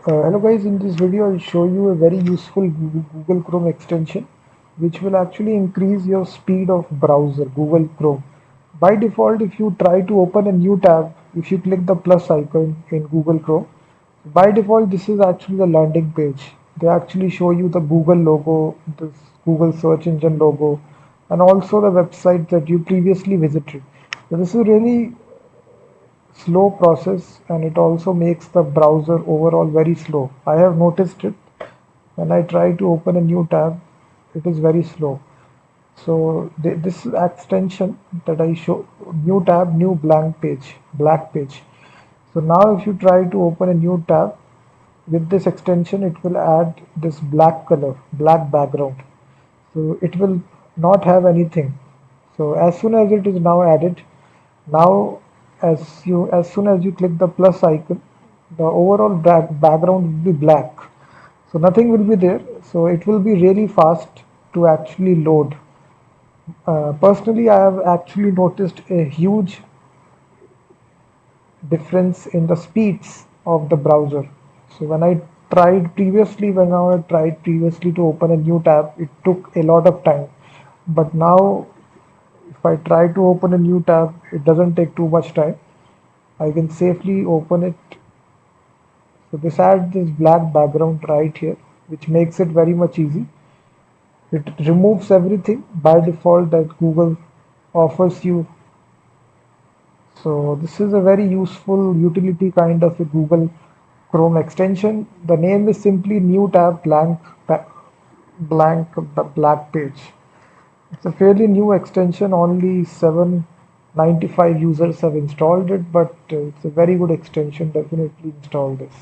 Hello guys, in this video I'll show you a very useful Google Chrome extension which will actually increase your speed of browser Google Chrome. By default, if you try to open a new tab, if you click the plus icon in Google Chrome, by default this is actually the landing page. They actually show you the Google logo, this Google search engine logo, and also the website that you previously visited. So this is really slow process, and it also makes the browser overall very slow. I have noticed it when I try to open a new tab, it is very slow. So this extension that I show, new tab, new blank page, black page. So now if you try to open a new tab with this extension, it will add this black color, black background. So it will not have anything. So as soon as it is now added, now as soon as you click the plus icon, the overall background will be black. So nothing will be there. So it will be really fast to actually load. Personally, I have actually noticed a huge difference in the speeds of the browser. So when I tried previously to open a new tab, it took a lot of time. But now, if I try to open a new tab, it doesn't take too much time. I can safely open it. So this adds this black background right here, which makes it very much easy. It removes everything by default that Google offers you. So this is a very useful utility kind of a Google Chrome extension. The name is simply new tab blank black page. It's a fairly new extension. Only 795 users have installed it, but it's a very good extension. Definitely install this.